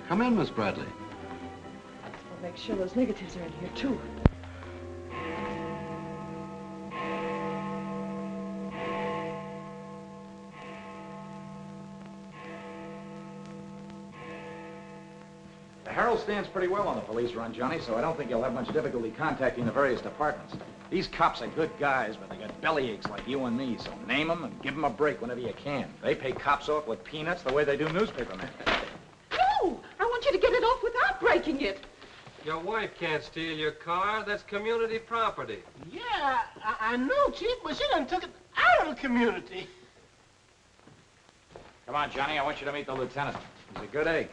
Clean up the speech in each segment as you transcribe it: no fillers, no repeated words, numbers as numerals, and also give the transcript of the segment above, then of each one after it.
Come in, Miss Bradley. We'll make sure those negatives are in here, too. The Herald stands pretty well on the police run, Johnny, so I don't think you'll have much difficulty contacting the various departments. These cops are good guys, but they got bellyaches like you and me, so name them and give them a break whenever you can. They pay cops off with peanuts the way they do newspapermen. No! I want you to get it off without breaking it. Your wife can't steal your car. That's community property. Yeah, I know, Chief, but she done took it out of the community. Come on, Johnny, I want you to meet the lieutenant. He's a good egg.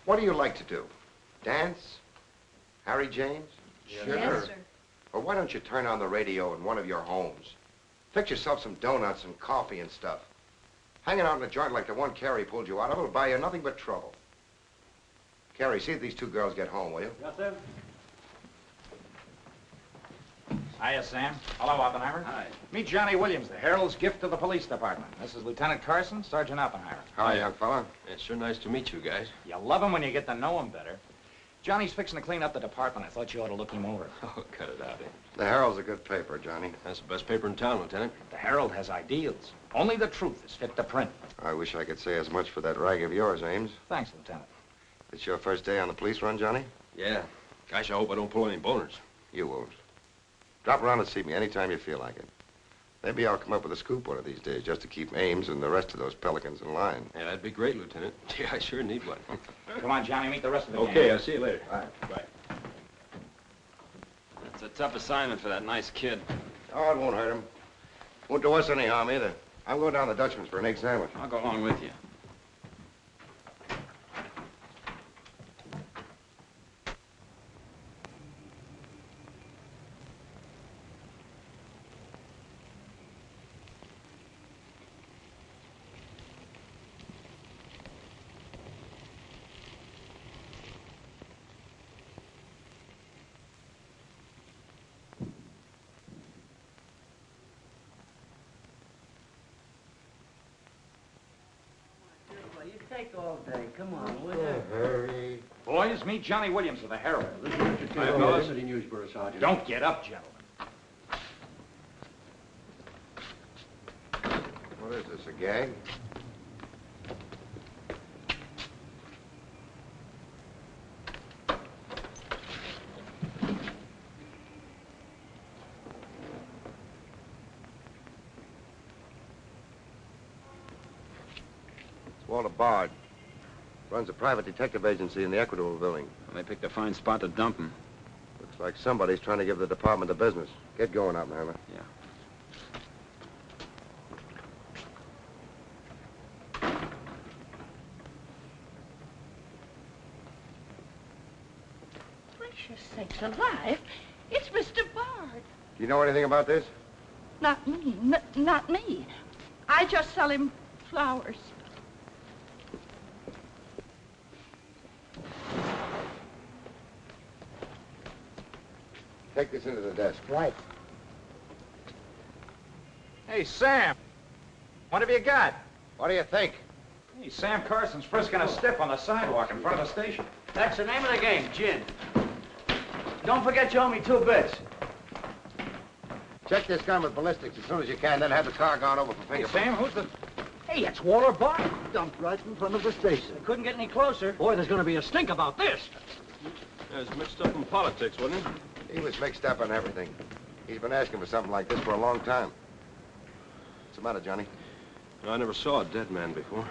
What do you like to do? Dance? Harry James? Yes, sir. Or why don't you turn on the radio in one of your homes? Fix yourself some donuts and coffee and stuff. Hanging out in a joint like the one Carrie pulled you out of will buy you nothing but trouble. Carrie, see if these two girls get home, will you? Yes, sir. Hiya, Sam. Hello, Oppenheimer. Hi. Meet Johnny Williams, the Herald's gift to the police department. This is Lieutenant Carson, Sergeant Oppenheimer. Hi, young fella. It's sure nice to meet you guys. You love him when you get to know him better. Johnny's fixing to clean up the department. I thought you ought to look him over. Oh, cut it out, eh? The Herald's a good paper, Johnny. That's the best paper in town, Lieutenant. The Herald has ideals. Only the truth is fit to print. I wish I could say as much for that rag of yours, Ames. Thanks, Lieutenant. It's your first day on the police run, Johnny? Yeah. Gosh, I hope I don't pull any boners. You won't. Drop around and see me anytime you feel like it. Maybe I'll come up with a scoop one of these days just to keep Ames and the rest of those pelicans in line. Yeah, that'd be great, Lieutenant. Yeah, I sure need one. Come on, Johnny, meet the rest of the gang. Okay, I'll see you later. All right. Bye. It's a tough assignment for that nice kid. Oh, it won't hurt him. Won't do us any harm either. I'm going down to the Dutchman's for an egg sandwich. I'll go along with you. You take all day. Come on, will you? Hurry. Boys, meet Johnny Williams of the Herald. City Newsboro, Sergeant. Don't get up, gentlemen. What is this, a gag? Walter Bard. Runs a private detective agency in the Equitable building. They picked a fine spot to dump him. Looks like somebody's trying to give the department the business. Get going, Oppenheimer. Yeah. Gracious sakes alive. It's Mr. Bard. Do you know anything about this? Not me. Not me. I just sell him flowers. Take this into the desk. Right. Hey, Sam. What have you got? What do you think? Hey, Sam Carson's frisking a stiff on the sidewalk in front of the station. That's the name of the game, gin. Don't forget you owe me 2 bits. Check this gun with ballistics as soon as you can, then have the car gone over for Hey, fingerprints. Sam, who's the... Hey, it's Walter Bard. Dumped right in front of the station. I couldn't get any closer. Boy, there's going to be a stink about this. Yeah, he's mixed up in politics, wasn't he? He was mixed up on everything. He's been asking for something like this for a long time. What's the matter, Johnny? I never saw a dead man before.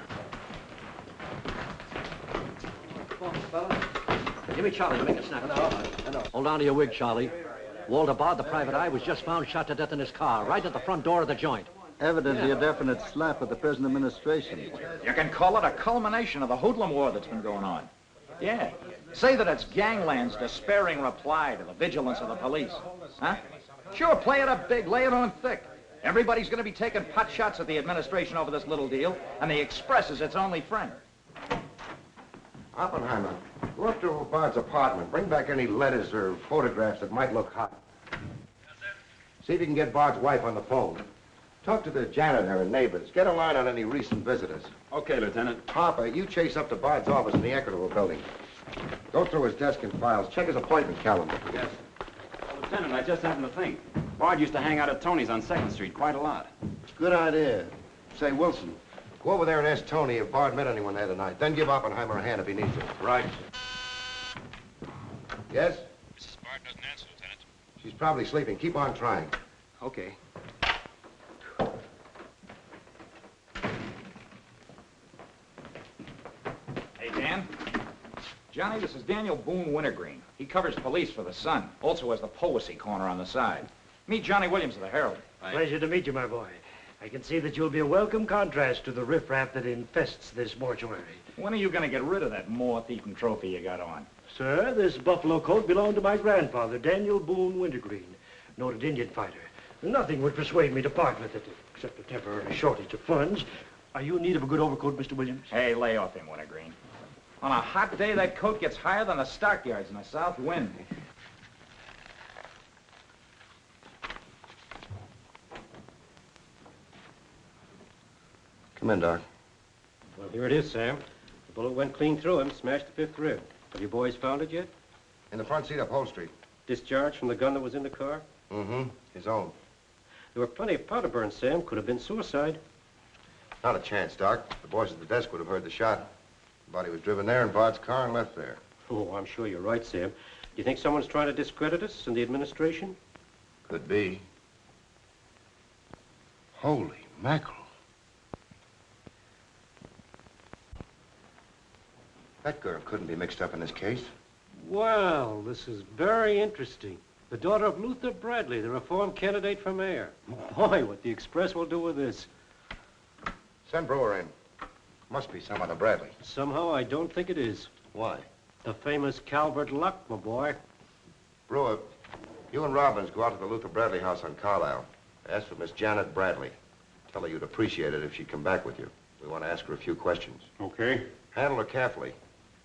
Give me Charlie to make a snap. No. Hold on to your wig, Charlie. Walter Bard, the private eye, was just found shot to death in his car, right at the front door of the joint. Evidently a definite slap at the present administration. You can call it a culmination of the hoodlum war that's been going on. Yeah. Say that it's gangland's despairing reply to the vigilance of the police. Huh? Sure, play it up big, lay it on thick. Everybody's going to be taking pot shots at the administration over this little deal, and the Express is its only friend. Oppenheimer, go up to Bard's apartment. Bring back any letters or photographs that might look hot. See if you can get Bard's wife on the phone. Talk to the janitor and neighbors. Get a line on any recent visitors. Okay, Lieutenant. Harper, you chase up to Bard's office in the Equitable building. Go through his desk and files. Check his appointment calendar. Yes. Lieutenant, I just happened to think. Bard used to hang out at Tony's on 2nd Street quite a lot. Good idea. Say, Wilson, go over there and ask Tony if Bard met anyone there tonight. Then give Oppenheimer a hand if he needs it. Right. Yes? Mrs. Bard doesn't answer, Lieutenant. She's probably sleeping. Keep on trying. Okay. Hey, Dan. Johnny, this is Daniel Boone Wintergreen. He covers police for the Sun. Also has the policy corner on the side. Meet Johnny Williams of the Herald. Pleasure to meet you, my boy. I can see that you'll be a welcome contrast to the riffraff that infests this mortuary. When are you going to get rid of that moth-eaten trophy you got on? Sir, this buffalo coat belonged to my grandfather, Daniel Boone Wintergreen, noted Indian fighter. Nothing would persuade me to part with it, except a temporary shortage of funds. Are you in need of a good overcoat, Mr. Williams? Hey, lay off him, Wintergreen. On a hot day, that coat gets higher than the stockyards in a south wind. Come in, Doc. Well, here it is, Sam. The bullet went clean through him, smashed the 5th rib. Have you boys found it yet? In the front seat upholstery. Discharged from the gun that was in the car? Mm-hmm. His own. There were plenty of powder burns, Sam. Could have been suicide. Not a chance, Doc. The boys at the desk would have heard the shot. The body was driven there in Bard's car and left there. Oh, I'm sure you're right, Sam. Do you think someone's trying to discredit us in the administration? Could be. Holy mackerel. That girl couldn't be mixed up in this case. Well, this is very interesting. The daughter of Luther Bradley, the reform candidate for mayor. Boy, what the Express will do with this. Send Brewer in. Must be some other Bradley. Somehow, I don't think it is. Why? The famous Calvert Luck, my boy. Brewer, you and Robbins go out to the Luther Bradley house on Carlisle. Ask for Miss Janet Bradley. Tell her you'd appreciate it if she'd come back with you. We want to ask her a few questions. Okay. Handle her carefully.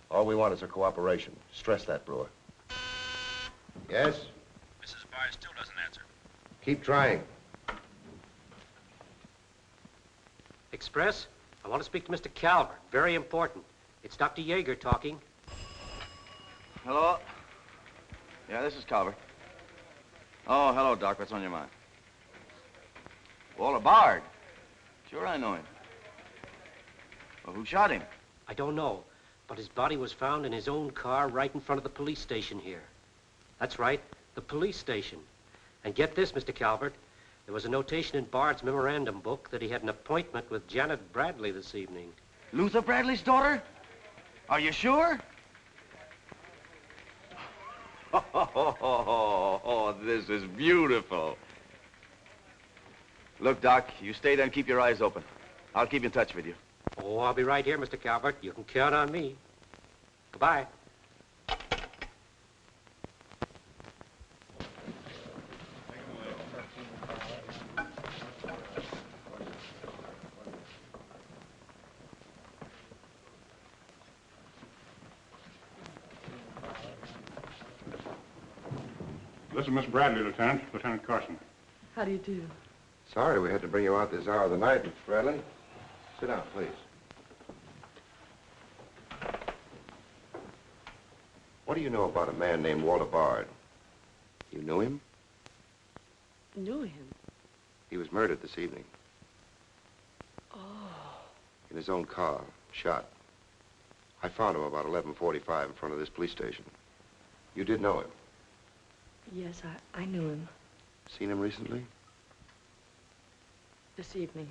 All we want is her cooperation. Stress that, Brewer. Yes? Mrs. Bard still doesn't answer. Keep trying. Express, I want to speak to Mr. Calvert. Very important. It's Dr. Yeager talking. Hello? Yeah, this is Calvert. Oh, hello, Doc. What's on your mind? Walter Bard. Sure, I know him. Well, who shot him? I don't know, but his body was found in his own car right in front of the police station here. That's right, the police station. And get this, Mr. Calvert, there was a notation in Bard's memorandum book that he had an appointment with Janet Bradley this evening. Luther Bradley's daughter? Are you sure? Oh, this is beautiful. Look, Doc, you stay there and keep your eyes open. I'll keep in touch with you. Oh, I'll be right here, Mr. Calvert. You can count on me. Goodbye. This is Miss Bradley, Lieutenant. Lieutenant Carson. How do you do? Sorry we had to bring you out this hour of the night, Miss Bradley. Sit down, please. What do you know about a man named Walter Bard? You knew him? Knew him? He was murdered this evening. Oh. In his own car, shot. I found him about 11:45 in front of this police station. You did know him? Yes, I knew him. Seen him recently? This evening.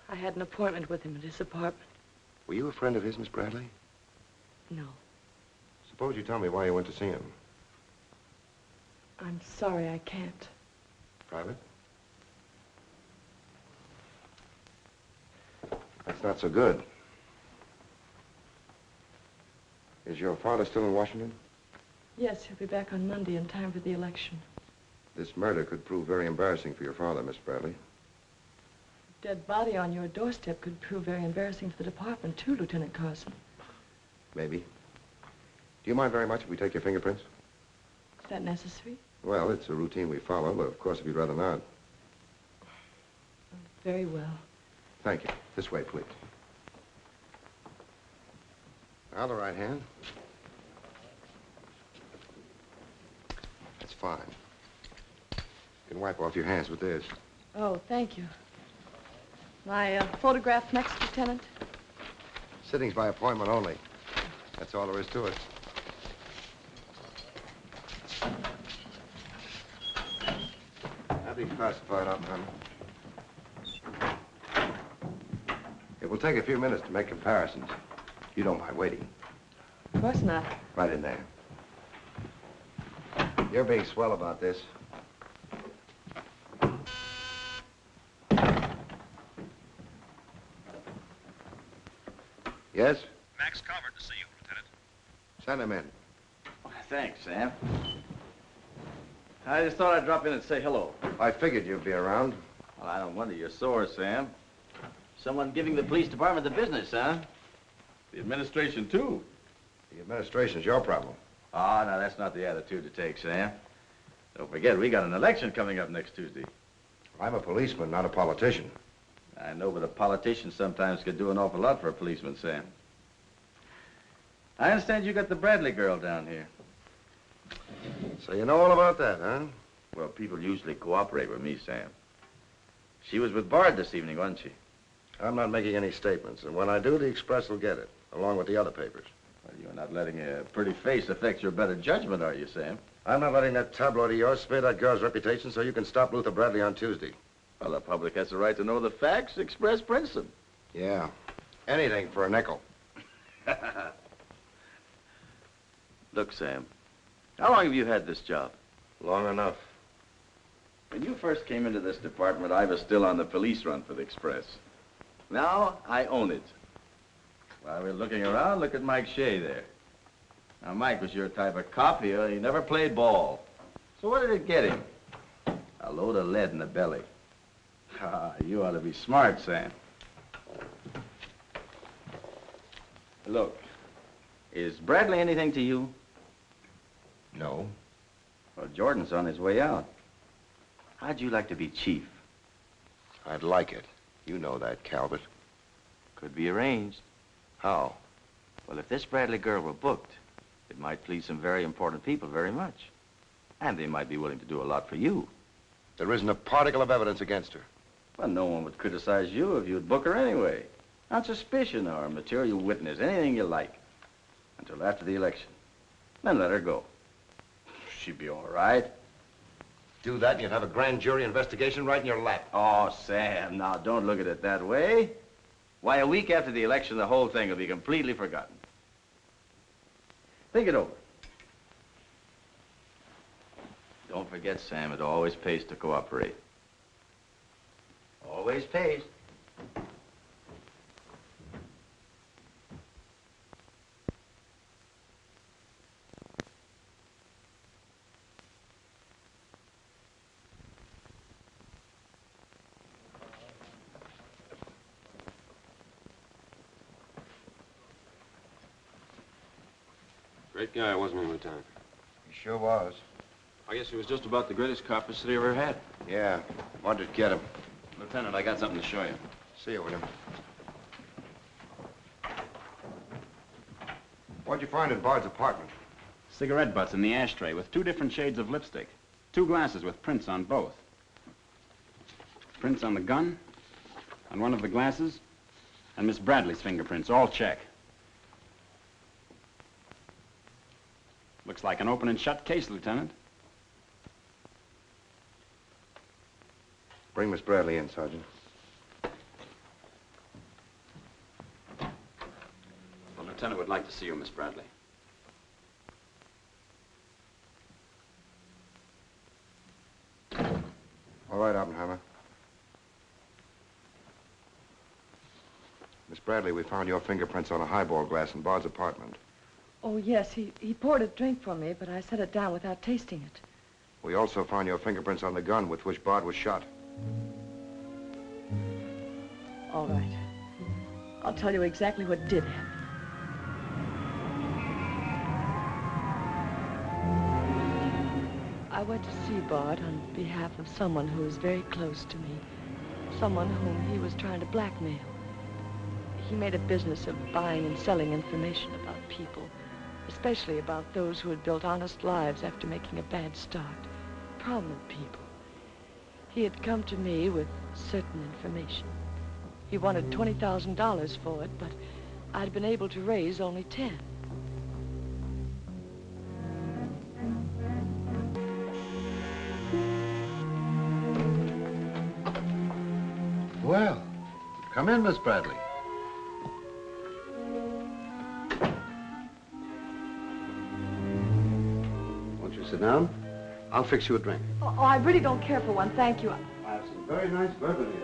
I had an appointment with him at his apartment. Were you a friend of his, Miss Bradley? No. Suppose you tell me why you went to see him. I'm sorry, I can't. Private? That's not so good. Is your father still in Washington? Yes, he'll be back on Monday in time for the election. This murder could prove very embarrassing for your father, Miss Bradley. Dead body on your doorstep could prove very embarrassing for the department, too, Lieutenant Carson. Maybe. Do you mind very much if we take your fingerprints? Is that necessary? Well, it's a routine we follow, but of course, if you'd rather not. Very well. Thank you. This way, please. Now, the right hand. That's fine. You can wipe off your hands with this. Oh, thank you. My photograph next, Lieutenant? Sittings by appointment only. That's all there is to it. That'll be classified up, man. It will take a few minutes to make comparisons. You don't mind waiting. Of course not. Right in there. You're being swell about this. Yes? Max Calvert to see you, Lieutenant. Send him in. Thanks, Sam. I just thought I'd drop in and say hello. I figured you'd be around. Well, I don't wonder you're sore, Sam. Someone giving the police department the business, huh? The administration, too. The administration's your problem. Oh, no, that's not the attitude to take, Sam. Don't forget, we got an election coming up next Tuesday. I'm a policeman, not a politician. I know, but a politician sometimes could do an awful lot for a policeman, Sam. I understand you got the Bradley girl down here. So you know all about that, huh? Well, people usually cooperate with me, Sam. She was with Bard this evening, wasn't she? I'm not making any statements, and when I do, the Express will get it, along with the other papers. Well, you're not letting a pretty face affect your better judgment, are you, Sam? I'm not letting that tabloid of yours smear that girl's reputation so you can stop Luther Bradley on Tuesday. Well, the public has the right to know the facts. Express prints them. Yeah. Anything for a nickel. Look, Sam, how long have you had this job? Long enough. When you first came into this department, I was still on the police run for the Express. Now, I own it. While we're looking around, look at Mike Shea there. Now, Mike was your type of cop here. He never played ball. So what did it get him? A load of lead in the belly. Ah, you ought to be smart, Sam. Look, is Bradley anything to you? No. Well, Jordan's on his way out. How'd you like to be chief? I'd like it. You know that, Calvert. Could be arranged. How? Well, if this Bradley girl were booked, it might please some very important people very much. And they might be willing to do a lot for you. There isn't a particle of evidence against her. Well, no one would criticize you if you'd book her anyway. On suspicion or a material witness, anything you like. Until after the election. Then let her go. She'd be all right. Do that and you'd have a grand jury investigation right in your lap. Oh, Sam, now don't look at it that way. Why, a week after the election, the whole thing will be completely forgotten. Think it over. Don't forget, Sam, it always pays to cooperate. Always pays. Great guy, wasn't he, Lieutenant? He sure was. I guess he was just about the greatest cop the city ever had. Yeah. Wanted to get him. Lieutenant, I got something to show you. See you, William. What'd you find in Bard's apartment? Cigarette butts in the ashtray with 2 different shades of lipstick. 2 glasses with prints on both. Prints on the gun, on one of the glasses, and Miss Bradley's fingerprints, all check. Looks like an open and shut case, Lieutenant. Bring Miss Bradley in, Sergeant. The lieutenant would like to see you, Miss Bradley. All right, Oppenheimer. Miss Bradley, we found your fingerprints on a highball glass in Bard's apartment. Oh, yes, he poured a drink for me, but I set it down without tasting it. We also found your fingerprints on the gun with which Bard was shot. All right. I'll tell you exactly what did happen. I went to see Bard on behalf of someone who was very close to me. someone whom he was trying to blackmail. He made a business of buying and selling information about people, especially about those who had built honest lives after making a bad start. Prominent people. He had come to me with certain information. He wanted $20,000 for it, but I'd been able to raise only 10. Well, come in, Miss Bradley. Won't you sit down? I'll fix you a drink. Oh, I really don't care for one, thank you. I have some very nice bourbon here.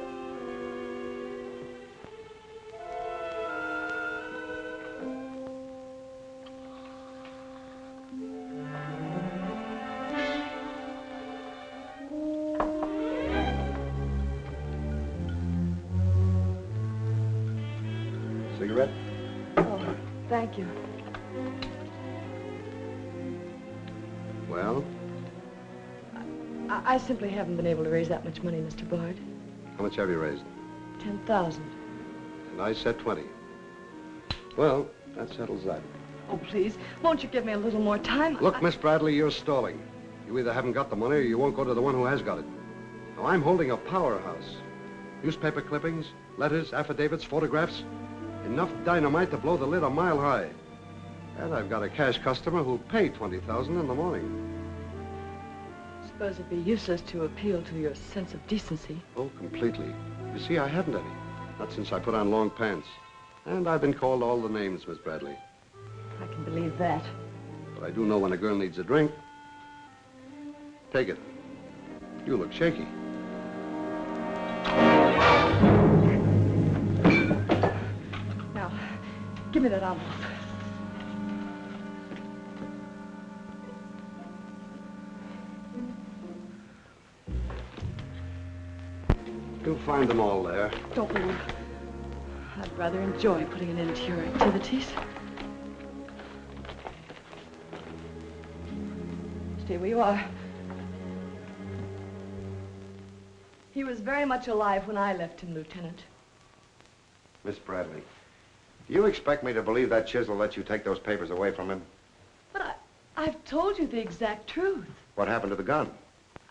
Cigarette? Oh, thank you. Well? I simply haven't been able to raise that much money, Mr. Bard. How much have you raised? 10,000. And I said 20. Well, that settles that. Oh, please, won't you give me a little more time? Look, Miss Bradley, you're stalling. You either haven't got the money or you won't go to the one who has got it. Now, I'm holding a powerhouse. Newspaper clippings, letters, affidavits, photographs. Enough dynamite to blow the lid a mile high. And I've got a cash customer who'll pay $20,000 in the morning. I suppose it'd be useless to appeal to your sense of decency. Oh, completely. You see, I haven't any. Not since I put on long pants. And I've been called all the names, Miss Bradley. I can believe that. But I do know when a girl needs a drink. Take it. You look shaky. Now, give me that envelope. You'll find them all there. Don't move. I'd rather enjoy putting an end to your activities. Stay where you are. He was very much alive when I left him, Lieutenant. Miss Bradley, do you expect me to believe that chisel let you take those papers away from him? But I've told you the exact truth. What happened to the gun?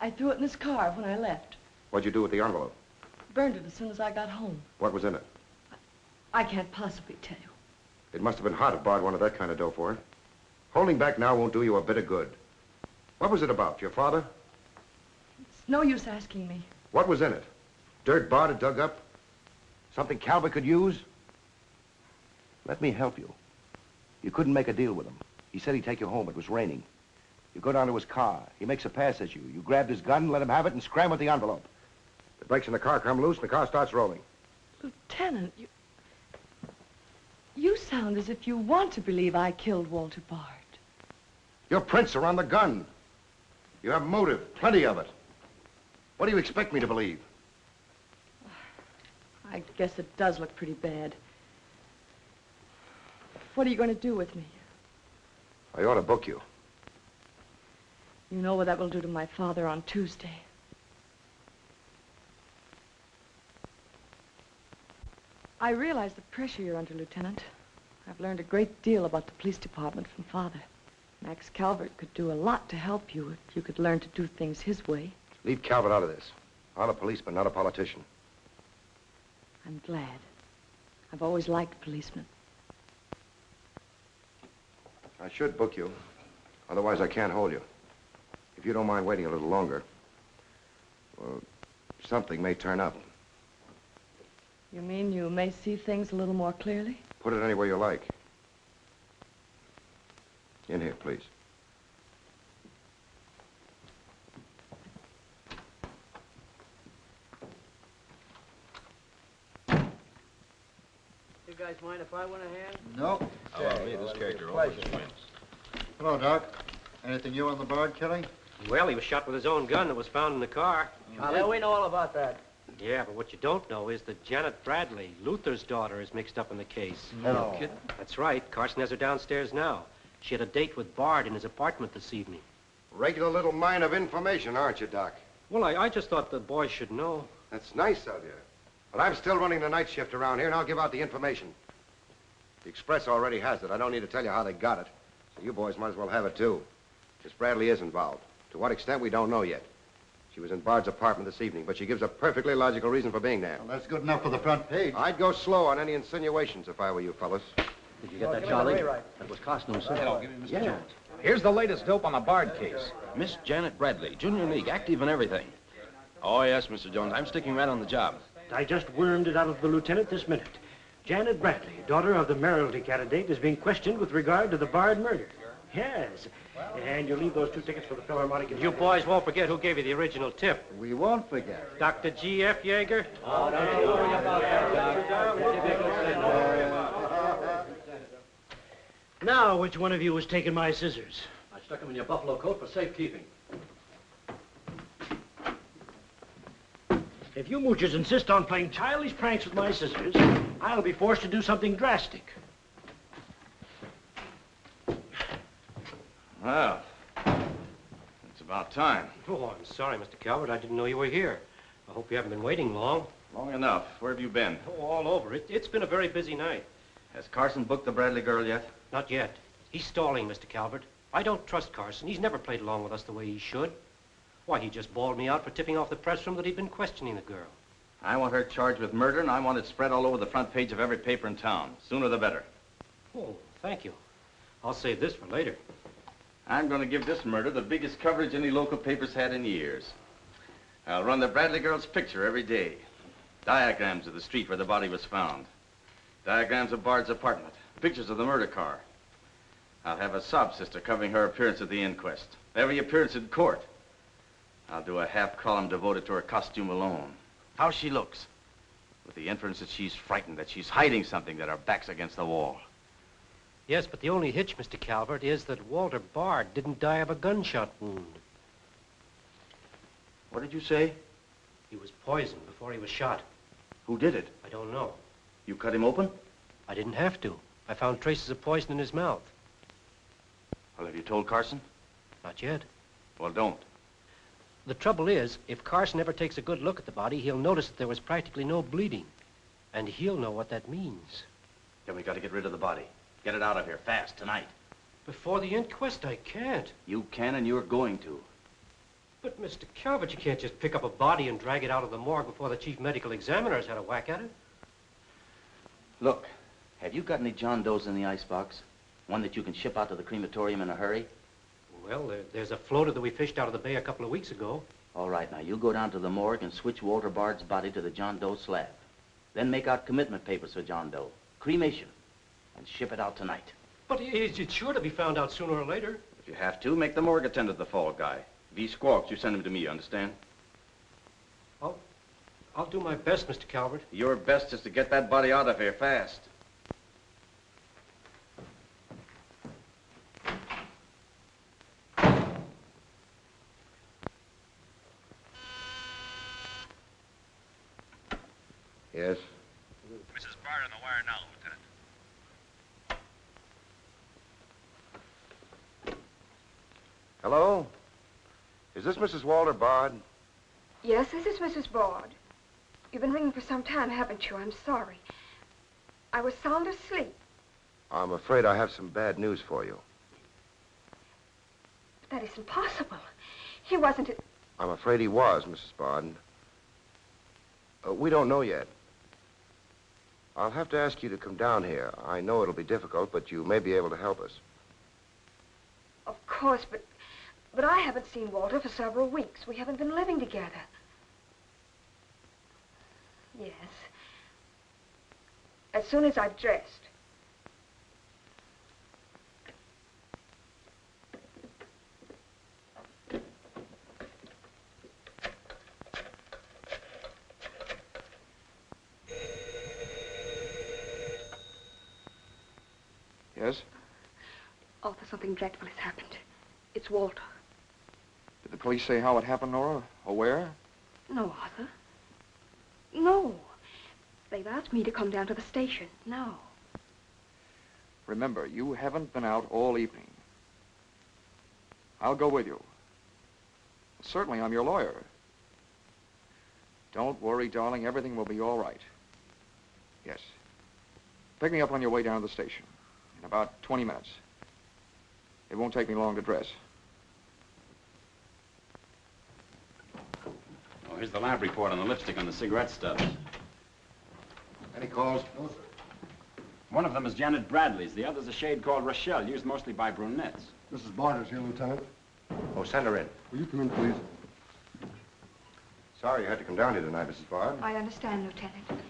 I threw it in his car when I left. What'd you do with the envelope? Burned it as soon as I got home. What was in it? I can't possibly tell you. It must have been hot if Bard wanted that kind of dough for it. Holding back now won't do you a bit of good. What was it about? Your father? It's no use asking me. What was in it? Dirt Bard had dug up? Something Calvert could use? Let me help you. You couldn't make a deal with him. He said he'd take you home. It was raining. You go down to his car. He makes a pass at you. You grabbed his gun, let him have it, and scram with the envelope. The brakes in the car come loose, and the car starts rolling. Lieutenant, you sound as if you want to believe I killed Walter Bard. Your prints are on the gun. You have motive, plenty of it. What do you expect me to believe? I guess it does look pretty bad. What are you going to do with me? I ought to book you. You know what that will do to my father on Tuesday. I realize the pressure you're under, Lieutenant. I've learned a great deal about the police department from Father. Max Calvert could do a lot to help you if you could learn to do things his way. Leave Calvert out of this. I'm a policeman, not a politician. I'm glad. I've always liked policemen. I should book you. Otherwise, I can't hold you. If you don't mind waiting a little longer, well, something may turn up. You mean you may see things a little more clearly? Put it anywhere you like. In here, please. You guys mind if I went a hand? No. Oh, me, this character always wins. Hello, Doc. Anything new on the Bard killing? Well, he was shot with his own gun that was found in the car. Yeah, we know all about that. Yeah, but what you don't know is that Janet Bradley, Luther's daughter, is mixed up in the case. No. That's right. Carson has her downstairs now. She had a date with Bard in his apartment this evening. Regular little mine of information, aren't you, Doc? Well, I just thought the boys should know. That's nice of you. But I'm still running the night shift around here, and I'll give out the information. The Express already has it. I don't need to tell you how they got it. So you boys might as well have it, too. Miss Bradley is involved. To what extent, we don't know yet. She was in Bard's apartment this evening, but she gives a perfectly logical reason for being there. Well, that's good enough for the front page. I'd go slow on any insinuations if I were you fellas. Did you get that, Charlie? That was costume, sir. Hello, give me Mr. Yeah. Jones. Here's the latest dope on the Bard case. Miss Janet Bradley, Junior League, active and everything. Oh, yes, Mr. Jones, I'm sticking right on the job. I just wormed it out of the lieutenant this minute. Janet Bradley, daughter of the mayoralty candidate, is being questioned with regard to the Bard murder. Yes. And you'll leave those 2 tickets for the Philharmonic. You boys won't forget who gave you the original tip. We won't forget. Dr. G.F. Yeager? Oh, don't you worry about that, Now, which one of you was taking my scissors? I stuck them in your buffalo coat for safekeeping. If you moochers insist on playing childish pranks with my scissors, I'll be forced to do something drastic. Well, it's about time. Oh, I'm sorry, Mr. Calvert. I didn't know you were here. I hope you haven't been waiting long. Long enough. Where have you been? Oh, all over. It's been a very busy night. Has Carson booked the Bradley girl yet? Not yet. He's stalling, Mr. Calvert. I don't trust Carson. He's never played along with us the way he should. Why, he just bawled me out for tipping off the press room that he'd been questioning the girl. I want her charged with murder, and I want it spread all over the front page of every paper in town. Sooner the better. Oh, thank you. I'll save this for later. I'm going to give this murder the biggest coverage any local paper's had in years. I'll run the Bradley girl's picture every day. Diagrams of the street where the body was found. Diagrams of Bard's apartment. Pictures of the murder car. I'll have a sob sister covering her appearance at the inquest. Every appearance in court. I'll do a half column devoted to her costume alone. How she looks. With the inference that she's frightened, that she's hiding something, that her back's against the wall. Yes, but the only hitch, Mr. Calvert, is that Walter Bard didn't die of a gunshot wound. What did you say? He was poisoned before he was shot. Who did it? I don't know. You cut him open? I didn't have to. I found traces of poison in his mouth. Well, have you told Carson? Not yet. Well, don't. The trouble is, if Carson ever takes a good look at the body, he'll notice that there was practically no bleeding. And he'll know what that means. Then we got to get rid of the body. Get it out of here, fast, tonight. Before the inquest, I can't. You can, and you're going to. But, Mr. Calvert, you can't just pick up a body and drag it out of the morgue before the chief medical examiner's had a whack at it. Look, have you got any John Does in the icebox? One that you can ship out to the crematorium in a hurry? Well, there's a floater that we fished out of the bay a couple of weeks ago. All right, now, you go down to the morgue and switch Walter Bard's body to the John Doe slab. Then make out commitment papers for John Doe. Cremation. And ship it out tonight. But it's sure to be found out sooner or later. If you have to, make the morgue attendant the fall guy. If he squawks, you send him to me, you understand? I'll do my best, Mr. Calvert. Your best is to get that body out of here fast. Yes? Mrs. Bard on the wire now, Lieutenant. Hello? Is this Mrs. Walter Bard? Yes, this is Mrs. Bard. You've been ringing for some time, haven't you? I'm sorry. I was sound asleep. I'm afraid I have some bad news for you. But that isn't possible. He wasn't... I'm afraid he was, Mrs. Bard. We don't know yet. I'll have to ask you to come down here. I know it'll be difficult, but you may be able to help us. Of course, but I haven't seen Walter for several weeks. We haven't been living together. Yes. As soon as I've dressed. Yes? Arthur, something dreadful has happened. It's Walter. Did the police say how it happened, Nora? Or where? No, Arthur. No. They've asked me to come down to the station now. Remember, you haven't been out all evening. I'll go with you. Certainly, I'm your lawyer. Don't worry, darling. Everything will be all right. Yes. Pick me up on your way down to the station. In about 20 minutes. It won't take me long to dress. Oh, here's the lab report on the lipstick and the cigarette stubs. Any calls? No, sir. One of them is Janet Bradley's. The other's a shade called Rochelle, used mostly by brunettes. Mrs. Barter's here, Lieutenant. Oh, send her in. Will you come in, please? Sorry you had to come down here tonight, Mrs. Bard. I understand, Lieutenant.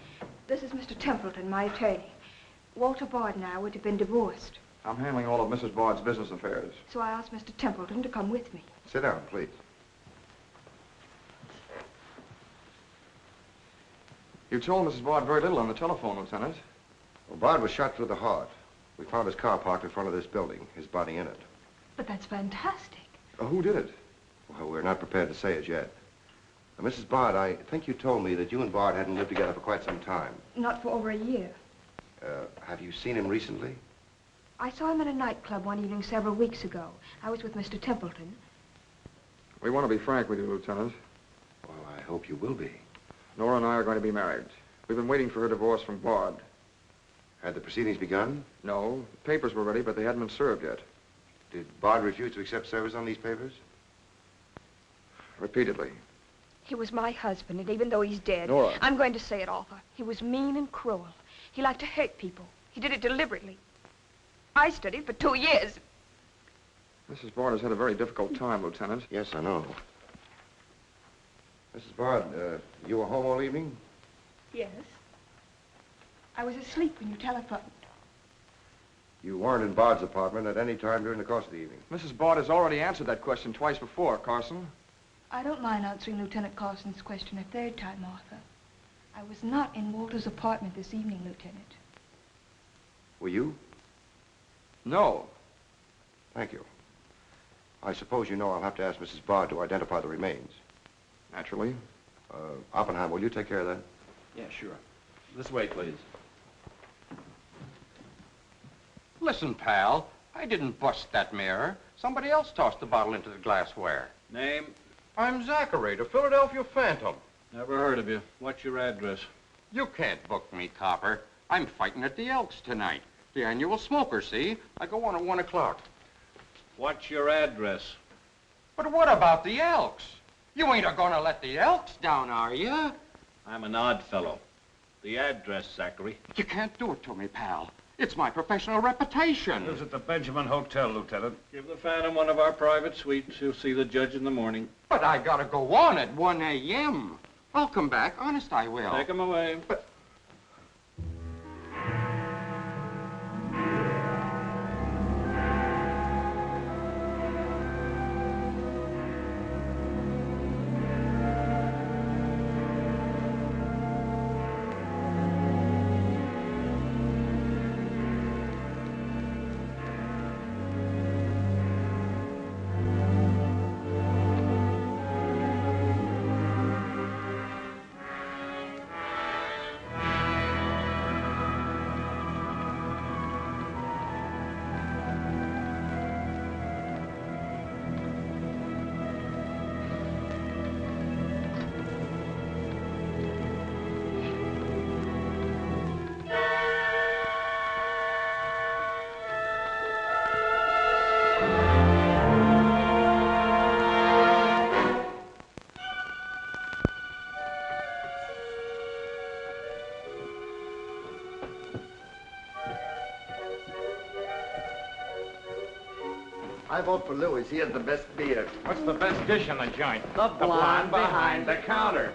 This is Mr. Templeton, my attorney. Walter Bard and I would have been divorced, I'm handling all of Mrs. Bard's business affairs. so I asked Mr. Templeton to come with me. Sit down, please. You told Mrs. Bard very little on the telephone, Lieutenant. Well, Bard was shot through the heart. We found his car parked in front of this building, his body in it. But that's fantastic. Who did it? Well, we're not prepared to say it yet. Mrs. Bard, I think you told me that you and Bard hadn't lived together for quite some time. Not for over a year. Have you seen him recently? I saw him at a nightclub one evening several weeks ago. I was with Mr. Templeton. We want to be frank with you, Lieutenant. Well, I hope you will be. Nora and I are going to be married. We've been waiting for her divorce from Bard. Had the proceedings begun? No. The papers were ready, but they hadn't been served yet. Did Bard refuse to accept service on these papers? Repeatedly. He was my husband, and even though he's dead, Nora. I'm going to say it, Arthur. He was mean and cruel. He liked to hurt people. He did it deliberately. I studied for 2 years. Mrs. Bard has had a very difficult time, Lieutenant. Yes, I know. Mrs. Bard, you were home all evening? Yes. I was asleep when you telephoned. You weren't in Bard's apartment at any time during the course of the evening? Mrs. Bard has already answered that question twice before, Carson. I don't mind answering Lieutenant Carson's question a third time, Arthur. I was not in Walter's apartment this evening, Lieutenant. Were you? No. Thank you. I suppose you know I'll have to ask Mrs. Bard to identify the remains. Naturally. Oppenheim, will you take care of that? Yeah, sure. This way, please. Listen, pal, I didn't bust that mirror. Somebody else tossed the bottle into the glassware. Name? I'm Zachary, the Philadelphia Phantom. Never heard of you. What's your address? You can't book me, copper. I'm fighting at the Elks tonight. The annual smoker, see? I go on at 1 o'clock. What's your address? But what about the Elks? You ain't a-gonna let the Elks down, are you? I'm an odd fellow. The address, Zachary. You can't do it to me, pal. It's my professional reputation. Lives at the Benjamin Hotel, Lieutenant. Give the Phantom one of our private suites. He'll see the judge in the morning. But I gotta go on at 1 a.m. I'll come back. Honest, I will. Take him away. But... I vote for Louis. He has the best beer. What's the best dish in the joint? The blonde behind the counter.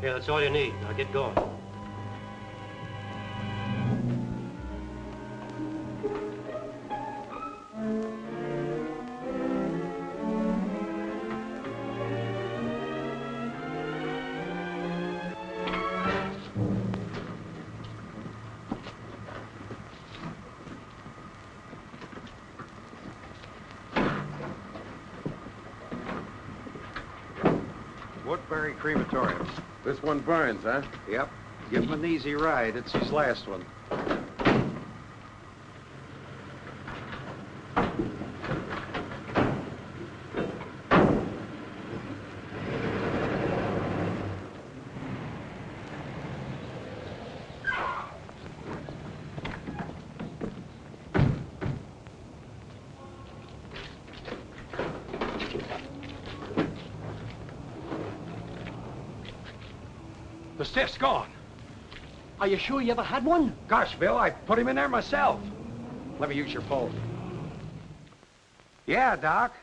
Okay, that's all you need. Now get going. Woodbury Crematorium. This one burns, huh? Yep. Give him an easy ride. It's his last one. The stiff's gone. Are you sure you ever had one? Gosh, Bill, I put him in there myself. Let me use your phone. Yeah, Doc.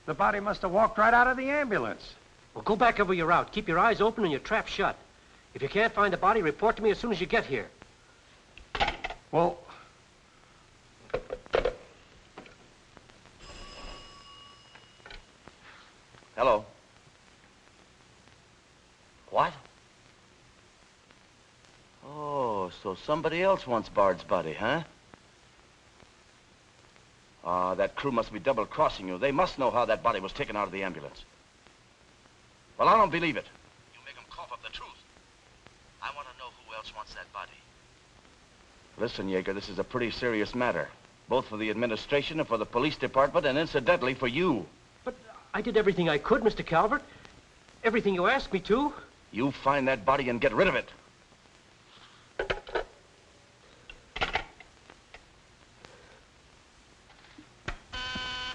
The body must have walked right out of the ambulance. Well, go back over your route. Keep your eyes open and your trap shut. If you can't find the body, report to me as soon as you get here. Well... Hello. What? Oh, so somebody else wants Bard's body, huh? Ah, that crew must be double-crossing you. They must know how that body was taken out of the ambulance. Well, I don't believe it. You make them cough up the truth. I want to know who else wants that body. Listen, Yeager, this is a pretty serious matter. Both for the administration and for the police department, and incidentally for you. But I did everything I could, Mr. Calvert. Everything you asked me to. You find that body and get rid of it.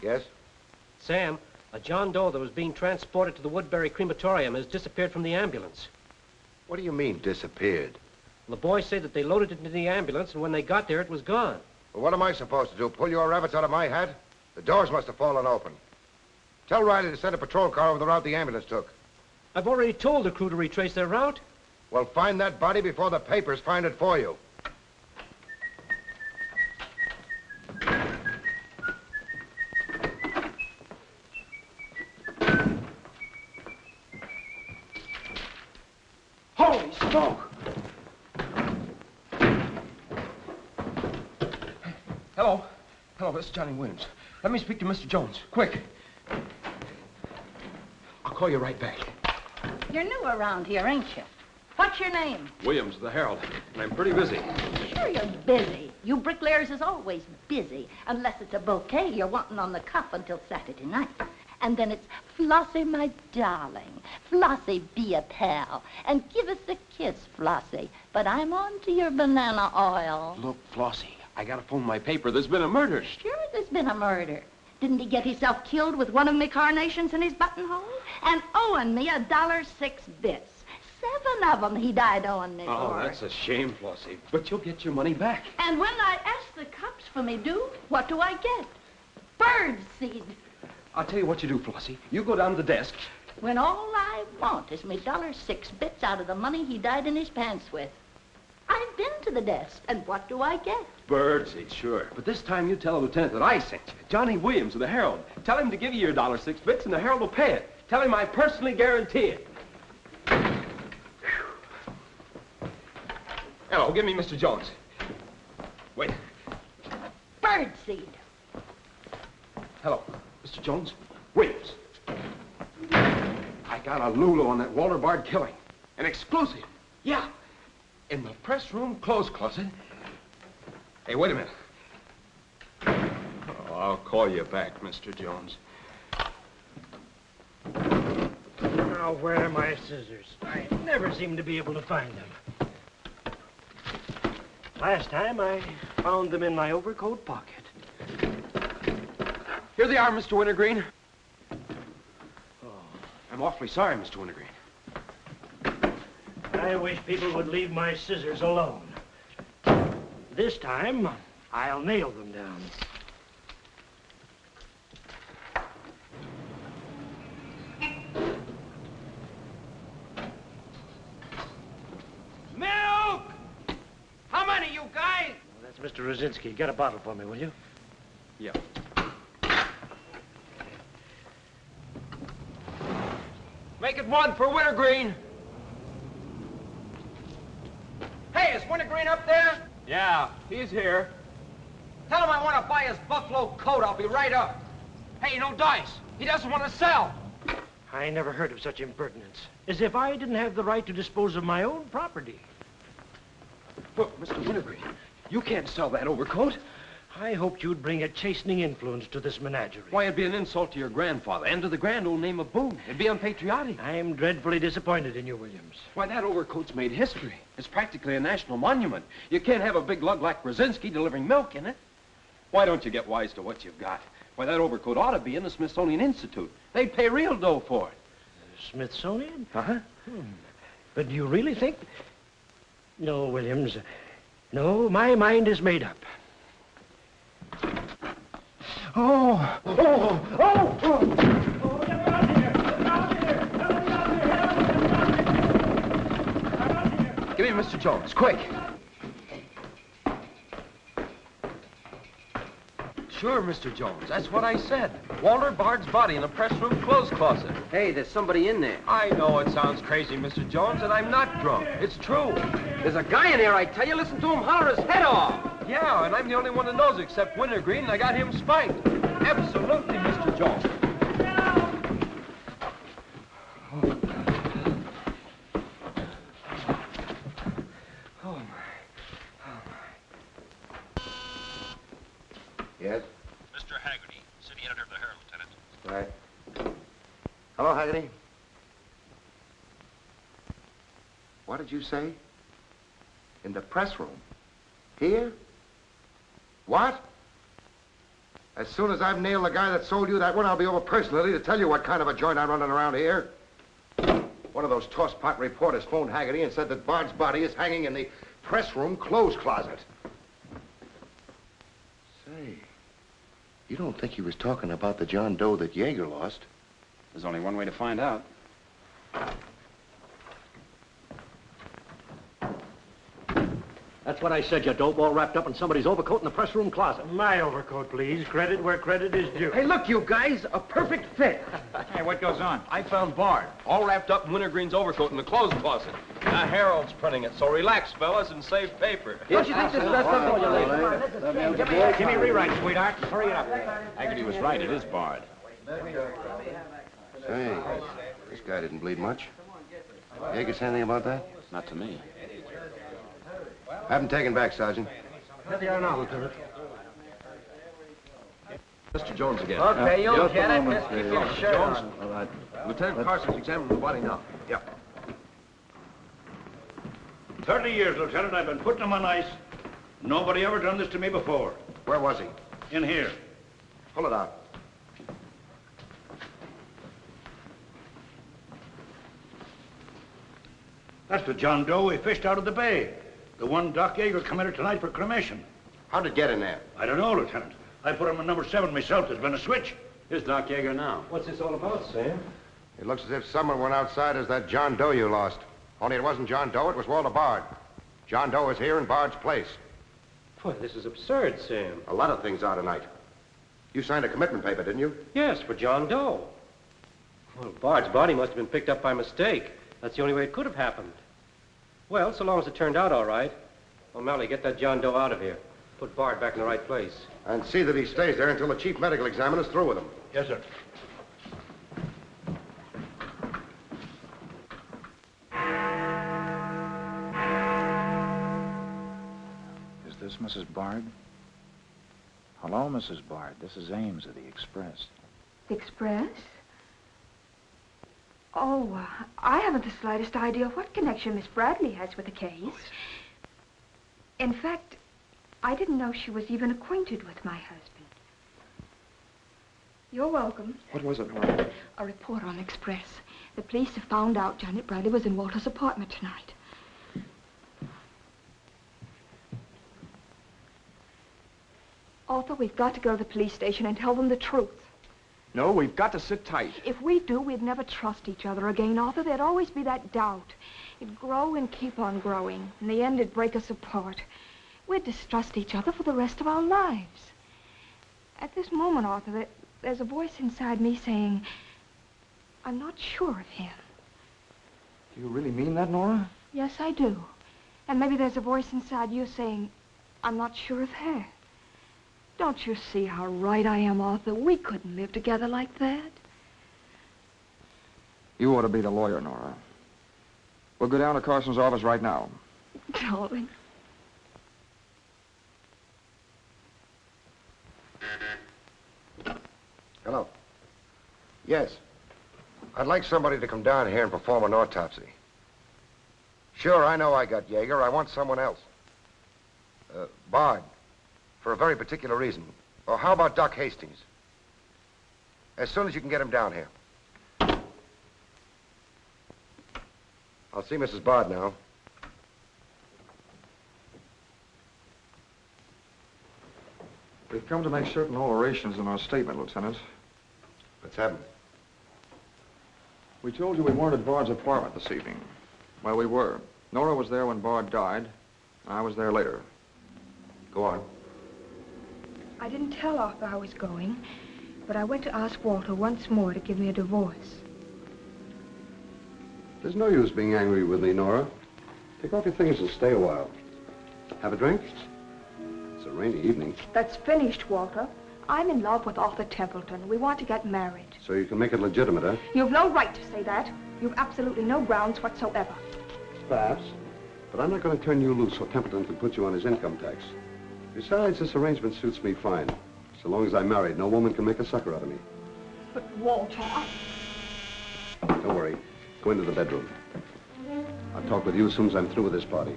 Yes? Sam, a John Doe that was being transported to the Woodbury Crematorium has disappeared from the ambulance. What do you mean, disappeared? The boys say that they loaded it into the ambulance, and when they got there, it was gone. Well, what am I supposed to do? Pull your rabbits out of my hat? The doors must have fallen open. Tell Riley to send a patrol car over the route the ambulance took. I've already told the crew to retrace their route. Well, find that body before the papers find it for you. Holy smoke! Hello. Hello, this is Johnny Williams. Let me speak to Mr. Jones. Quick. I'll call you right back. You're new around here, ain't you? What's your name? Williams, the Herald. And I'm pretty busy. Sure you're busy. You bricklayers is always busy. Unless it's a bouquet you're wanting on the cuff until Saturday night. And then it's, Flossie, my darling. Flossie, be a pal. And give us a kiss, Flossie. But I'm on to your banana oil. Look, Flossie, I gotta phone my paper. There's been a murder. Sure there's been a murder. Didn't he get himself killed with one of me carnations in his buttonhole? And owing me $1.06 bits. 7 of them he died owing me Oh, for. that's a shame, Flossie. But you'll get your money back. And when I ask the cops for me due, what do I get? Bird seed. I'll tell you what you do, Flossie. You go down to the desk. When all I want is me $1.06 bits out of the money he died in his pants with. I've been to the desk, and what do I get? Birdseed, sure. But this time you tell the lieutenant that I sent you. Johnny Williams of the Herald. Tell him to give you your $1.06 bits, and the Herald will pay it. Tell him I personally guarantee it. Hello, give me Mr. Jones. Wait. Birdseed. Hello, Mr. Jones. Williams. I got a Lulu on that Walter Bard killing. An exclusive. Yeah. In the press room clothes closet. Hey, wait a minute. Oh, I'll call you back, Mr. Jones. Now, where are my scissors? I never seem to be able to find them. Last time, I found them in my overcoat pocket. Here they are, Mr. Wintergreen. Oh, I'm awfully sorry, Mr. Wintergreen. I wish people would leave my scissors alone. This time, I'll nail them down. Mr. Rosinski, get a bottle for me, will you? Yeah. Make it one for Wintergreen. Hey, is Wintergreen up there? Yeah, he's here. Tell him I want to buy his buffalo coat. I'll be right up. Hey, no dice. He doesn't want to sell. I never heard of such impertinence. As if I didn't have the right to dispose of my own property. Look, Mr. Wintergreen, you can't sell that overcoat. I hoped you'd bring a chastening influence to this menagerie. Why, it'd be an insult to your grandfather and to the grand old name of Boone. It'd be unpatriotic. I'm dreadfully disappointed in you, Williams. Why, that overcoat's made history. It's practically a national monument. You can't have a big lug like Brzezinski delivering milk in it. Why don't you get wise to what you've got? Why, that overcoat ought to be in the Smithsonian Institute. They'd pay real dough for it. Smithsonian? Uh-huh. But do you really think... No, Williams. No, my mind is made up. Oh! Oh! Oh! Oh! Get me out of here! Get me out of here! Get me out of here! Give me Mr. Jones, quick. Sure, Mr. Jones. That's what I said. Walter Bard's body in a press room clothes closet. Hey, there's somebody in there. I know it sounds crazy, Mr. Jones, and I'm not drunk. It's true. There's a guy in here, I tell you. Listen to him holler his head off. Yeah, and I'm the only one that knows except Wintergreen, and I got him spiked. Absolutely, Mr. Jones. Oh, Yes? Mr. Haggerty, city editor of the Herald, Lieutenant. Right. Hello, Haggerty. What did you say? In the press room? Here? What? As soon as I've nailed the guy that sold you that one, I'll be over personally to tell you what kind of a joint I'm running around here. One of those tosspot reporters phoned Haggerty and said that Bard's body is hanging in the press room clothes closet. Say, you don't think he was talking about the John Doe that Yeager lost? There's only one way to find out. That's what I said, you dope, all wrapped up in somebody's overcoat in the press room closet. My overcoat, please. Credit where credit is due. Hey, look, you guys, a perfect fit. Hey, what goes on? I found Bard, all wrapped up in Wintergreen's overcoat in the clothes closet. The Herald's printing it, so relax, fellas, and save paper. Don't you think this is best up for you, ladies? Give me a rewrite, sweetheart. Hurry it up. Haggerty was right. It is Bard. Say, this guy didn't bleed much. Yeager say anything about that? Not to me. Have him taken back, Sergeant. Here they are now, Lieutenant. Mr. Jones again. Okay, you'll get it. Just keep your shirt Jones. on. All right. Lieutenant Carson's examining the body now. Yeah. 30 years, Lieutenant, I've been putting him on ice. Nobody ever done this to me before. Where was he? In here. Pull it out. That's the John Doe we fished out of the bay. The one Doc Yeager committed tonight for cremation. How'd it get in there? I don't know, Lieutenant. I put him in number 7 myself. There's been a switch. Here's Doc Yeager now. What's this all about, Sam? It looks as if someone went outside as that John Doe you lost. Only it wasn't John Doe, it was Walter Bard. John Doe is here in Bard's place. Boy, this is absurd, Sam. A lot of things are tonight. You signed a commitment paper, didn't you? Yes, for John Doe. Well, Bard's body must have been picked up by mistake. That's the only way it could have happened. Well, so long as it turned out all right. O'Malley, get that John Doe out of here. Put Bard back in the right place. And see that he stays there until the chief medical examiner's through with him. Yes, sir. Is this Mrs. Bard? Hello, Mrs. Bard. This is Ames of the Express. The Express? Oh, I haven't the slightest idea what connection Miss Bradley has with the case. In fact, I didn't know she was even acquainted with my husband. You're welcome. What was it, Nora? A report on Express. The police have found out Janet Bradley was in Walter's apartment tonight. Arthur, we've got to go to the police station and tell them the truth. No, we've got to sit tight. If we do, we'd never trust each other again, Arthur. There'd always be that doubt. It'd grow and keep on growing. In the end, it'd break us apart. We'd distrust each other for the rest of our lives. At this moment, Arthur, there's a voice inside me saying, I'm not sure of him. Do you really mean that, Nora? Yes, I do. And maybe there's a voice inside you saying, I'm not sure of her. Don't you see how right I am, Arthur? We couldn't live together like that. You ought to be the lawyer, Nora. We'll go down to Carson's office right now. Darling. Hello. Yes. I'd like somebody to come down here and perform an autopsy. Sure, I know I got Yeager. I want someone else. Bard. For a very particular reason. Or how about Doc Hastings? As soon as you can get him down here. I'll see Mrs. Bard now. We've come to make certain alterations in our statement, Lieutenant. What's happened? We told you we weren't at Bard's apartment this evening. Well, we were. Nora was there when Bard died. I was there later. Go on. I didn't tell Arthur I was going, but I went to ask Walter once more to give me a divorce. There's no use being angry with me, Nora. Take off your things and stay a while. Have a drink? It's a rainy evening. That's finished, Walter. I'm in love with Arthur Templeton. We want to get married. So you can make it legitimate, huh? You've no right to say that. You've absolutely no grounds whatsoever. Perhaps. But I'm not going to turn you loose so Templeton can put you on his income tax. Besides, this arrangement suits me fine. So long as I'm married, no woman can make a sucker out of me. But, Walter, Don't worry. Go into the bedroom. I'll talk with you as soon as I'm through with this party.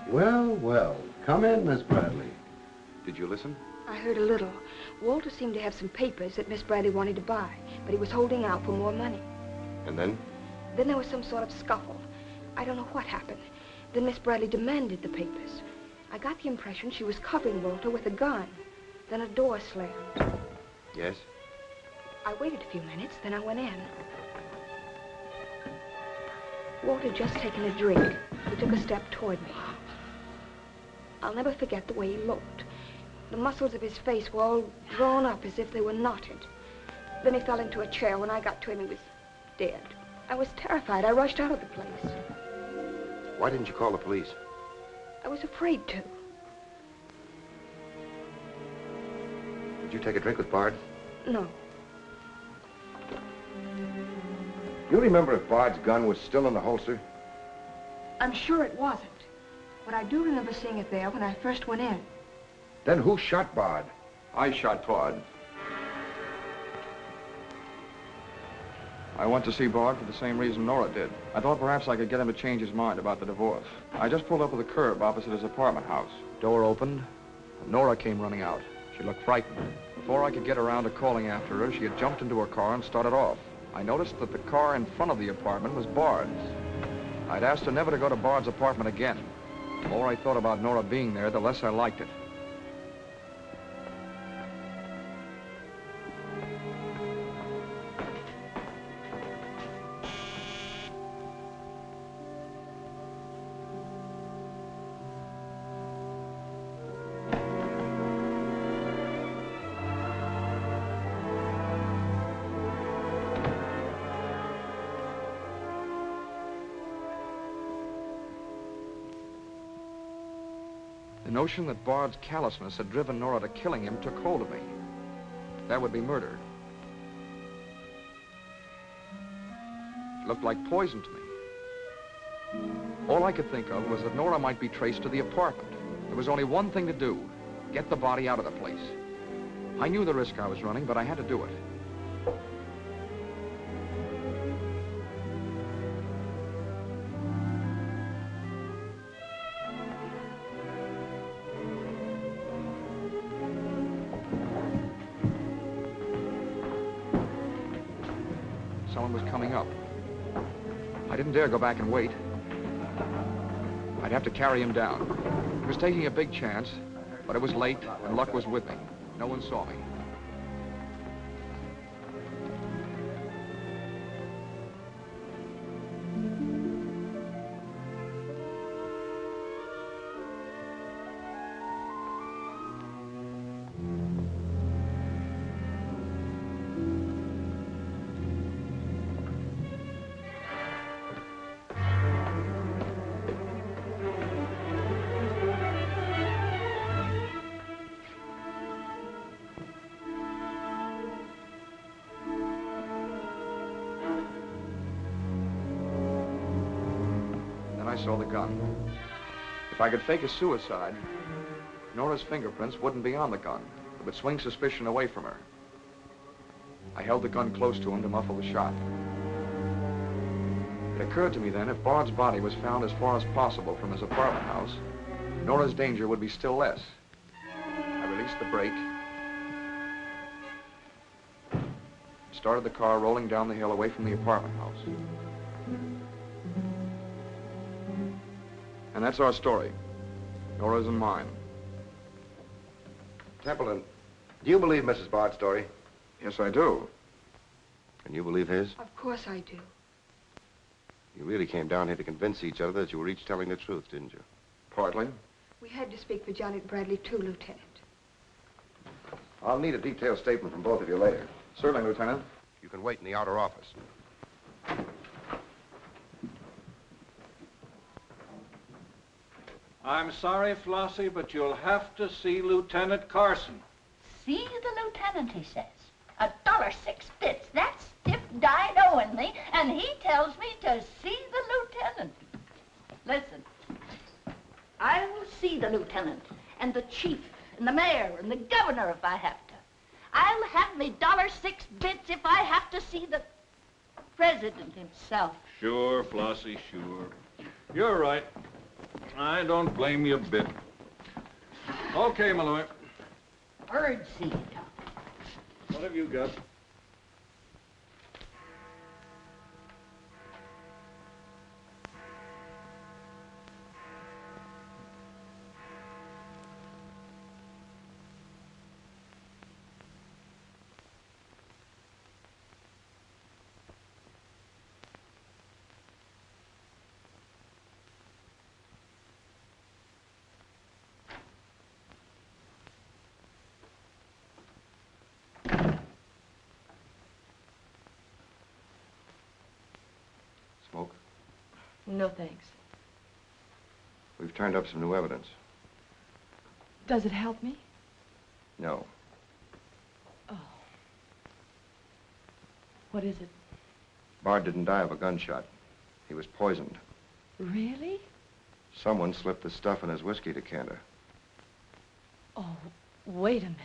Well, well. Come in, Miss Bradley. Did you listen? I heard a little. Walter seemed to have some papers that Miss Bradley wanted to buy, but he was holding out for more money. And then? Then there was some sort of scuffle. I don't know what happened. Then Miss Bradley demanded the papers. I got the impression she was covering Walter with a gun. Then a door slammed. Yes? I waited a few minutes, then I went in. Walter had just taken a drink. He took a step toward me. I'll never forget the way he looked. The muscles of his face were all drawn up as if they were knotted. Then he fell into a chair. When I got to him, he was dead. I was terrified. I rushed out of the place. Why didn't you call the police? I was afraid to. Did you take a drink with Bard? No. You remember if Bard's gun was still in the holster? I'm sure it wasn't. But I do remember seeing it there when I first went in. Then who shot Bard? I shot Bard. I went to see Bard for the same reason Nora did. I thought perhaps I could get him to change his mind about the divorce. I just pulled up to the curb opposite his apartment house. Door opened, and Nora came running out. She looked frightened. Before I could get around to calling after her, she had jumped into her car and started off. I noticed that the car in front of the apartment was Bard's. I'd asked her never to go to Bard's apartment again. The more I thought about Nora being there, the less I liked it. The notion that Bard's callousness had driven Nora to killing him took hold of me. That would be murder. It looked like poison to me. All I could think of was that Nora might be traced to the apartment. There was only one thing to do: get the body out of the place. I knew the risk I was running, but I had to do it. Someone was coming up. I didn't dare go back and wait. I'd have to carry him down. He was taking a big chance, but it was late and luck was with me. No one saw me. saw the gun. If I could fake a suicide, Nora's fingerprints wouldn't be on the gun. It would swing suspicion away from her. I held the gun close to him to muffle the shot. It occurred to me then, if Bard's body was found as far as possible from his apartment house, Nora's danger would be still less. I released the brake, started the car rolling down the hill away from the apartment house. And that's our story. Nora's and mine. Templeton, do you believe Mrs. Bard's story? Yes, I do. And you believe his? Of course I do. You really came down here to convince each other that you were each telling the truth, didn't you? Partly. We had to speak for Janet Bradley, too, Lieutenant. I'll need a detailed statement from both of you later. Certainly, Lieutenant. You can wait in the outer office. I'm sorry, Flossie, but you'll have to see Lieutenant Carson. See the lieutenant, he says. $1.06. That's Stiff died owing me, and he tells me to see the lieutenant. Listen, I will see the lieutenant, and the chief, and the mayor, and the governor if I have to. I'll have me $1.06 if I have to see the president himself. Sure, Flossie, sure. You're right. I don't blame you a bit. Okay, Malloy. Birdseed. What have you got? Smoke? No, thanks. We've turned up some new evidence. Does it help me? No. Oh. What is it? Bard didn't die of a gunshot. He was poisoned. Really? Someone slipped the stuff in his whiskey decanter. Oh, wait a minute.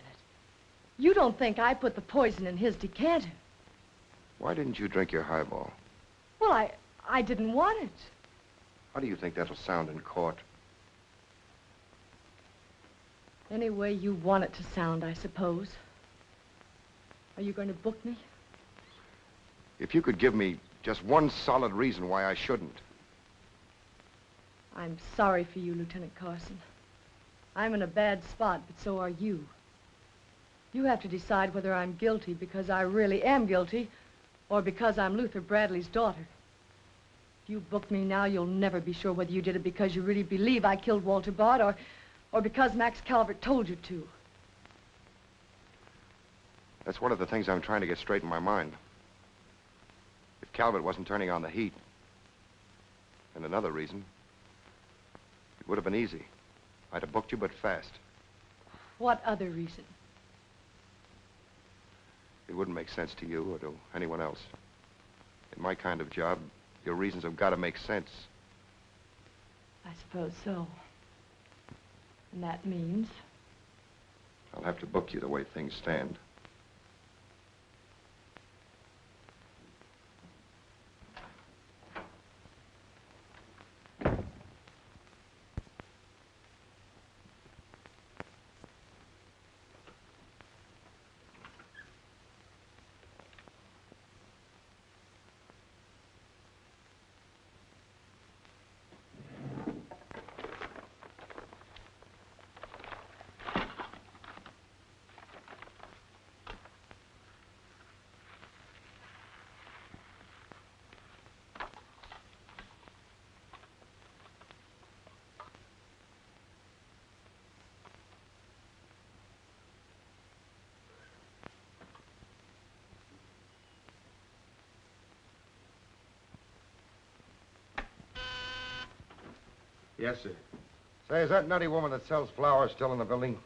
You don't think I put the poison in his decanter? Why didn't you drink your highball? Well, I didn't want it. How do you think that'll sound in court? Any way you want it to sound, I suppose. Are you going to book me? If you could give me just one solid reason why I shouldn't. I'm sorry for you, Lieutenant Carson. I'm in a bad spot, but so are you. You have to decide whether I'm guilty because I really am guilty or because I'm Luther Bradley's daughter. If you book me now, you'll never be sure whether you did it because you really believe I killed Walter Bard or because Max Calvert told you to. That's one of the things I'm trying to get straight in my mind. If Calvert wasn't turning on the heat, and another reason, it would have been easy. I'd have booked you, but fast. What other reason? It wouldn't make sense to you or to anyone else. In my kind of job, your reasons have got to make sense. I suppose so. And that means? I'll have to book you the way things stand. Yes, sir. Say, is that nutty woman that sells flowers still in the building?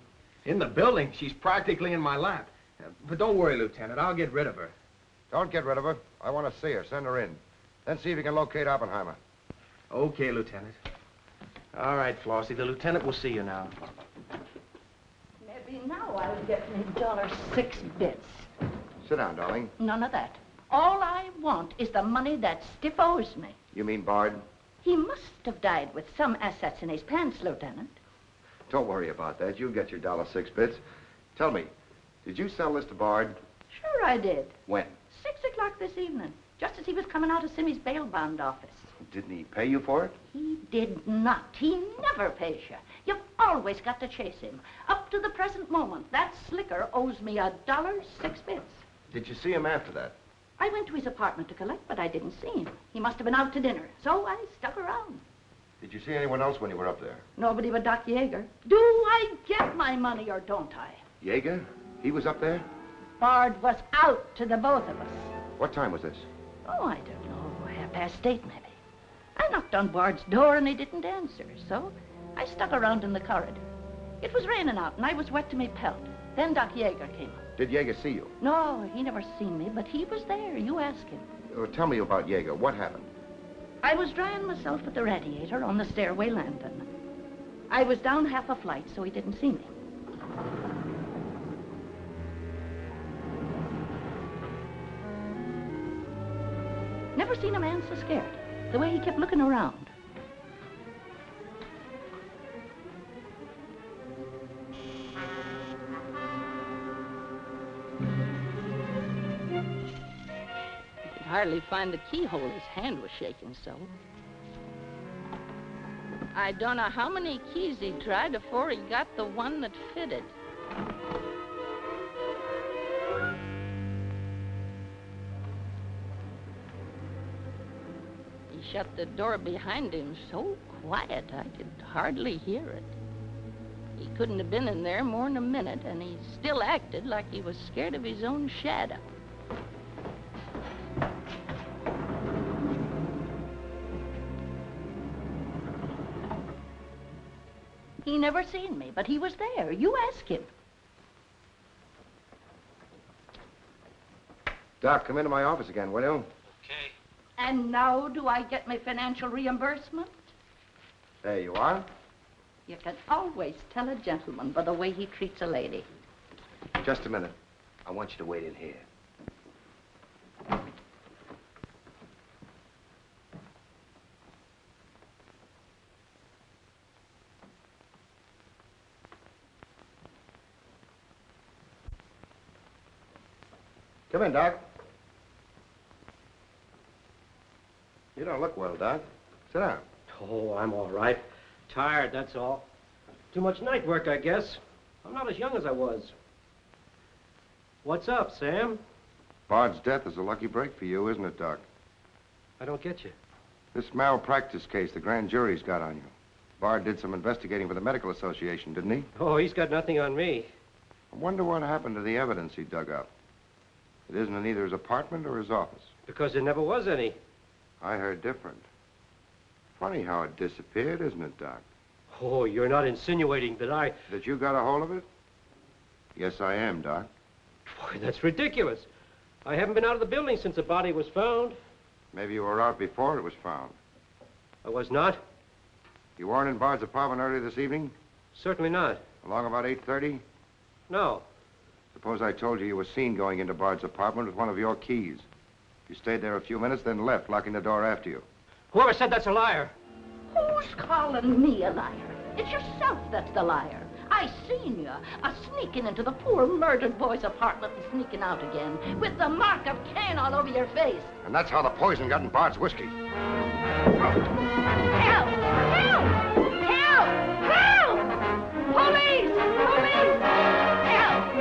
In the building? She's practically in my lap. But don't worry, Lieutenant. I'll get rid of her. Don't get rid of her. I want to see her. Send her in. Then see if you can locate Oppenheimer. Okay, Lieutenant. All right, Flossie, the lieutenant will see you now. Maybe now I'll get me $6. Sit down, darling. None of that. All I want is the money that Stiff owes me. You mean Bard? He must have died with some assets in his pants, Lieutenant. Don't worry about that. You'll get your $6. Tell me, did you sell this to Bard? Sure I did. When? 6 o'clock this evening, just as he was coming out of Simmy's bail bond office. Didn't he pay you for it? He did not. He never pays you. You've always got to chase him. Up to the present moment, that slicker owes me $6. Did you see him after that? I went to his apartment to collect, but I didn't see him. He must have been out to dinner, so I stuck around. Did you see anyone else when you were up there? Nobody but Doc Yeager. Do I get my money or don't I? Yeager? He was up there? Bard was out to the both of us. What time was this? Oh, I don't know, 8:30 maybe. I knocked on Bard's door and he didn't answer, so I stuck around in the corridor. It was raining out and I was wet to me pelt. Then Doc Yeager came up. Did Yeager see you? No, he never seen me, but he was there. You ask him. Tell me about Yeager. What happened? I was drying myself at the radiator on the stairway landing. I was down half a flight, so he didn't see me. Never seen a man so scared. The way he kept looking around. Hardly find the keyhole. His hand was shaking so. I don't know how many keys he tried before he got the one that fitted. He shut the door behind him so quiet I could hardly hear it. He couldn't have been in there more than a minute, and he still acted like he was scared of his own shadow. He never seen me, but he was there. You ask him. Doc, come into my office again, will you? Okay. And now do I get my financial reimbursement? There you are. You can always tell a gentleman by the way he treats a lady. Just a minute. I want you to wait in here. Come in, Doc. You don't look well, Doc. Sit down. Oh, I'm all right. Tired, that's all. Too much night work, I guess. I'm not as young as I was. What's up, Sam? Bard's death is a lucky break for you, isn't it, Doc? I don't get you. This malpractice case the grand jury's got on you. Bard did some investigating for the Medical Association, didn't he? Oh, he's got nothing on me. I wonder what happened to the evidence he dug up. It isn't in either his apartment or his office. Because there never was any. I heard different. Funny how it disappeared, isn't it, Doc? Oh, you're not insinuating that I... That you got a hold of it? Yes, I am, Doc. Boy, that's ridiculous. I haven't been out of the building since the body was found. Maybe you were out before it was found. I was not? You weren't in Bard's apartment early this evening? Certainly not. Along about 8:30? No. Suppose I told you you were seen going into Bard's apartment with one of your keys. You stayed there a few minutes, then left, locking the door after you. Whoever said that's a liar. Who's calling me a liar? It's yourself that's the liar. I seen you sneaking into the poor murdered boy's apartment and sneaking out again with the mark of Cain all over your face. And that's how the poison got in Bard's whiskey. Help! Help! Help! Help! Police! Police! Help!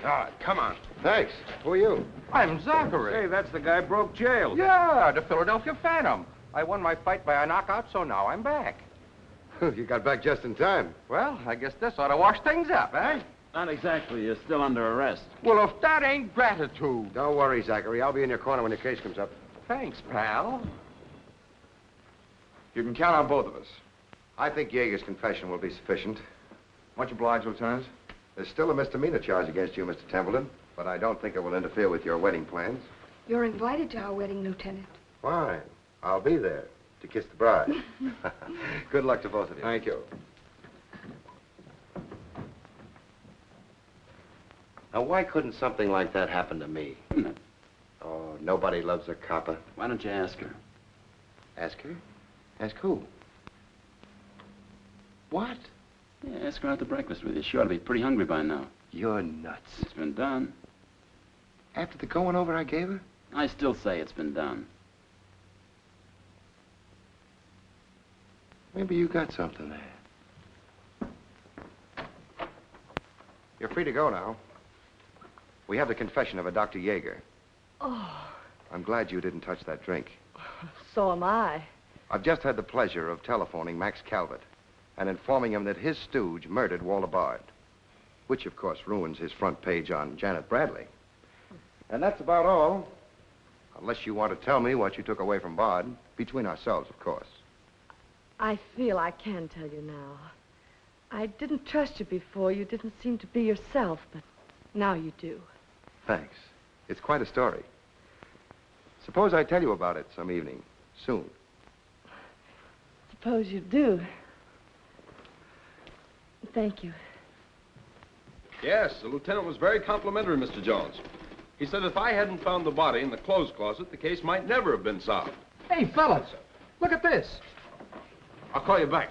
God, come on. Thanks. Who are you? I'm Zachary. Hey, that's the guy broke jail. Yeah, the Philadelphia Phantom. I won my fight by a knockout, so now I'm back. You got back just in time. Well, I guess this ought to wash things up, eh? Not exactly. You're still under arrest. Well, if that ain't gratitude. Don't worry, Zachary. I'll be in your corner when your case comes up. Thanks, pal. You can count on both of us. I think Yeager's confession will be sufficient. Much obliged, Lieutenant. There's still a misdemeanor charge against you, Mr. Templeton, but I don't think it will interfere with your wedding plans. You're invited to our wedding, Lieutenant. Fine. I'll be there to kiss the bride. Good luck to both of you. Thank you. Now, why couldn't something like that happen to me? Oh, nobody loves a copper. Why don't you ask her? Ask her? Ask who? What? Yeah, ask her out to breakfast with you. She ought to be pretty hungry by now. You're nuts. It's been done. After the going over I gave her? I still say it's been done. Maybe you got something there. You're free to go now. We have the confession of a Dr. Yeager. Oh, I'm glad you didn't touch that drink. so am I. I've just had the pleasure of telephoning Max Calvert and informing him that his stooge murdered Walter Bard, which, of course, ruins his front page on Janet Bradley. And that's about all. Unless you want to tell me what you took away from Bard, between ourselves, of course. I feel I can tell you now. I didn't trust you before. You didn't seem to be yourself, but now you do. Thanks. It's quite a story. Suppose I tell you about it some evening, soon. Suppose you do. Thank you. Yes, the lieutenant was very complimentary, Mr. Jones. He said if I hadn't found the body in the clothes closet, the case might never have been solved. Hey, fellas, look at this. I'll call you back.